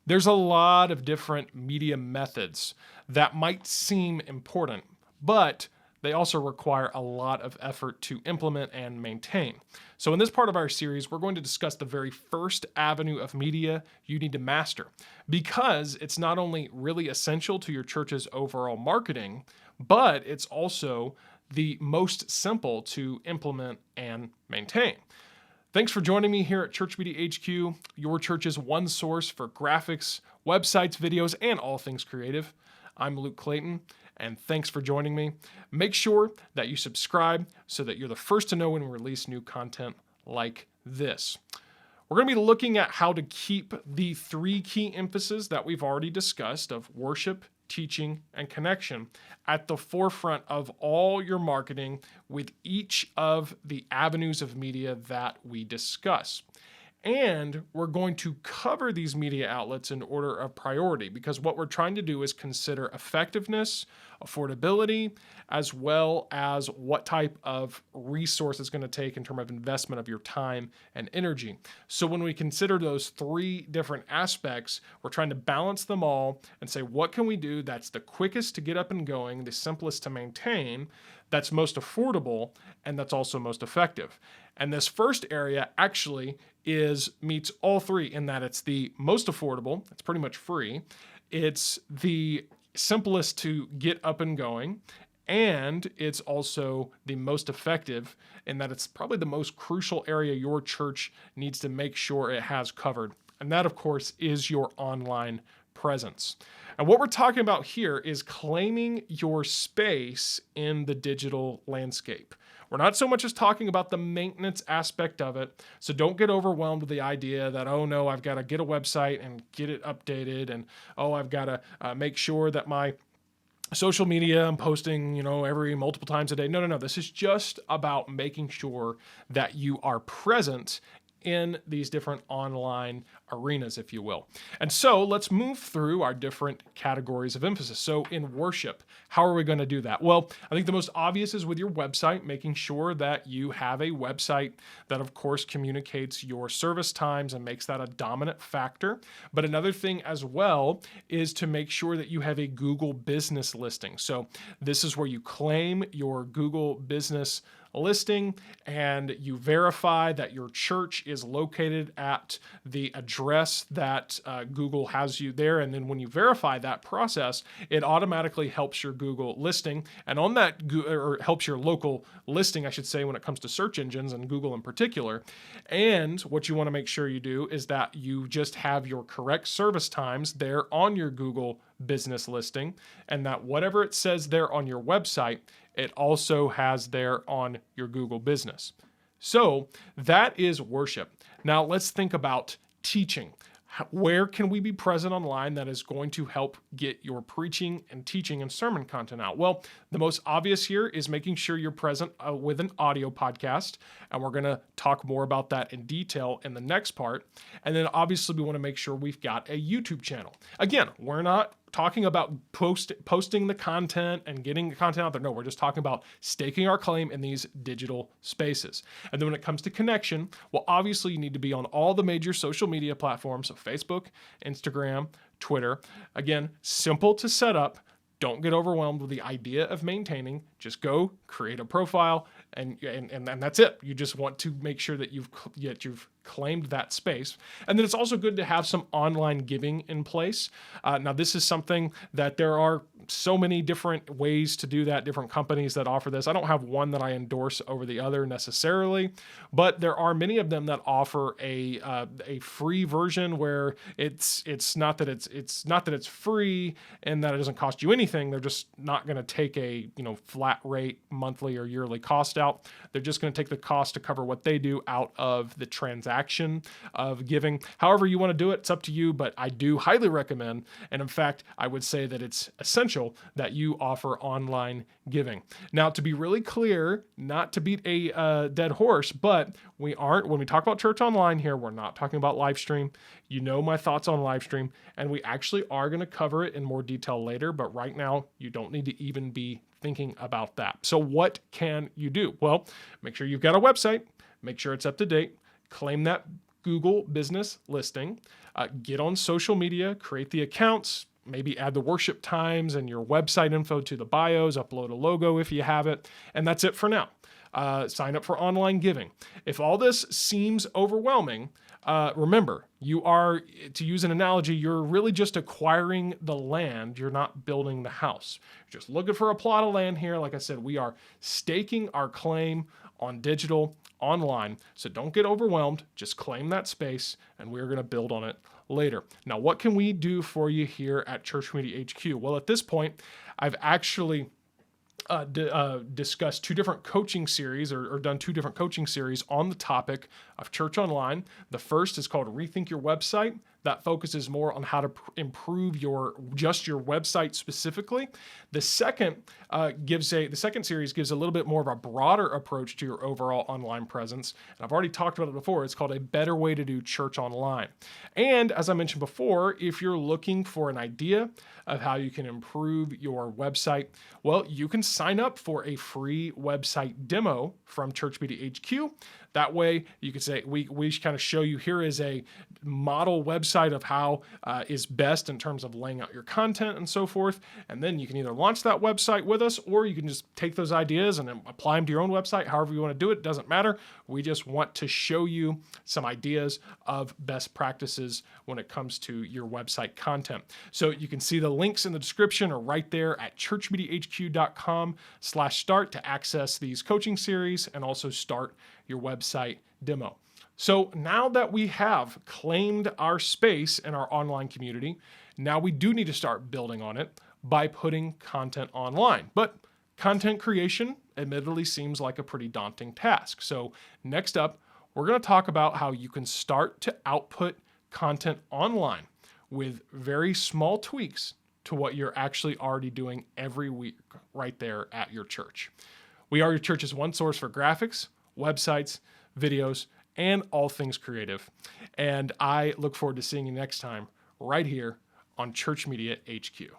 There's a lot of different media methods that might seem important, but they also require a lot of effort to implement and maintain. So in this part of our series, we're going to discuss the very first avenue of media you need to master, because it's not only really essential to your church's overall marketing, but it's also the most simple to implement and maintain. Thanks for joining me here at Church Media HQ, your church's one source for graphics, websites, videos, and all things creative. I'm Luke Clayton, and thanks for joining me. Make sure that you subscribe so that you're the first to know when we release new content like this. We're going to be looking at how to keep the three key emphases that we've already discussed of worship, teaching, and connection at the forefront of all your marketing with each of the avenues of media that we discuss. And we're going to cover these media outlets in order of priority, because what we're trying to do is consider effectiveness, affordability, as well as what type of resource it's going to take in terms of investment of your time and energy. So when we consider those three different aspects, we're trying to balance them all and say, what can we do that's the quickest to get up and going, the simplest to maintain, that's most affordable, and that's also most effective. And this first area actually meets all three in that it's the most affordable, it's pretty much free, it's the simplest to get up and going, and it's also the most effective in that it's probably the most crucial area your church needs to make sure it has covered. And that, of course, is your online presence. And what we're talking about here is claiming your space in the digital landscape. We're not so much as talking about the maintenance aspect of it. So don't get overwhelmed with the idea that, oh no, I've got to get a website and get it updated. And, oh, I've got to make sure that my social media I'm posting, every multiple times a day. No. This is just about making sure that you are present in these different online arenas, if you will. And so let's move through our different categories of emphasis. So in worship, how are we going to do that? Well, I think the most obvious is with your website, making sure that you have a website that, of course, communicates your service times and makes that a dominant factor. But another thing as well is to make sure that you have a Google business listing. So this is where you claim your Google business listing and you verify that your church is located at the address that Google has you there. And then when you verify that process, it automatically helps your Google listing, and on that, or helps your local listing, I should say, when it comes to search engines and Google in particular. And what you want to make sure you do is that you just have your correct service times there on your Google business listing, and that whatever it says there on your website, it also has there on your Google business. So that is worship. Now let's think about teaching. Where can we be present online that is going to help get your preaching and teaching and sermon content out? Well, the most obvious here is making sure you're present with an audio podcast, and we're going to talk more about that in detail in the next part. And then obviously we want to make sure we've got a YouTube channel. Again, we're not talking about posting the content and getting the content out there. No, we're just talking about staking our claim in these digital spaces. And then when it comes to connection, well, obviously you need to be on all the major social media platforms, so Facebook, Instagram, Twitter. Again, simple to set up. Don't get overwhelmed with the idea of maintaining. Just go create a profile, and that's it. You just want to make sure that you've claimed that space. And then it's also good to have some online giving in place. Now, this is something that there are so many different ways to do that, different companies that offer this. I don't have one that I endorse over the other necessarily, but there are many of them that offer a free version where it's not that it's free and that it doesn't cost you anything. They're just not going to take a flat rate monthly or yearly cost out. They're just going to take the cost to cover what they do out of the transaction of giving. However you want to do it, it's up to you, but I do highly recommend, and in fact, I would say that it's essential that you offer online giving. Now, to be really clear, not to beat a dead horse, but when we talk about church online here, we're not talking about live stream. You know my thoughts on live stream, and we actually are going to cover it in more detail later, but right now you don't need to even be thinking about that. So what can you do? Well, make sure you've got a website, make sure it's up to date, claim that Google Business Listing, get on social media, create the accounts, maybe add the worship times and your website info to the bios, upload a logo if you have it, and that's it for now. Sign up for online giving. If all this seems overwhelming, remember, you are, to use an analogy, you're really just acquiring the land. You're not building the house. You're just looking for a plot of land here. Like I said, we are staking our claim on digital, online. So don't get overwhelmed. Just claim that space, and we're going to build on it later. Now, what can we do for you here at Church Media HQ? Well, at this point, I've actually discussed two different coaching series or done two different coaching series on the topic of church online. The first is called Rethink Your Website. That focuses more on how to improve your website specifically. The second series gives a little bit more of a broader approach to your overall online presence. And I've already talked about it before. It's called A Better Way to Do Church Online. And as I mentioned before, if you're looking for an idea of how you can improve your website, well, you can sign up for a free website demo from Church Media HQ. That way, you could say, we kind of show you, here is a model website of how is best in terms of laying out your content and so forth. And then you can either launch that website with us, or you can just take those ideas and apply them to your own website. However you want to do it, doesn't matter. We just want to show you some ideas of best practices when it comes to your website content. So you can see the links in the description or right there at churchmediahq.com/start to access these coaching series and also start your website demo. So now that we have claimed our space in our online community, now we do need to start building on it by putting content online. But content creation admittedly seems like a pretty daunting task. So next up, we're going to talk about how you can start to output content online with very small tweaks to what you're actually already doing every week right there at your church. We are your church's one source for graphics, websites, videos, and all things creative. And I look forward to seeing you next time right here on Church Media HQ.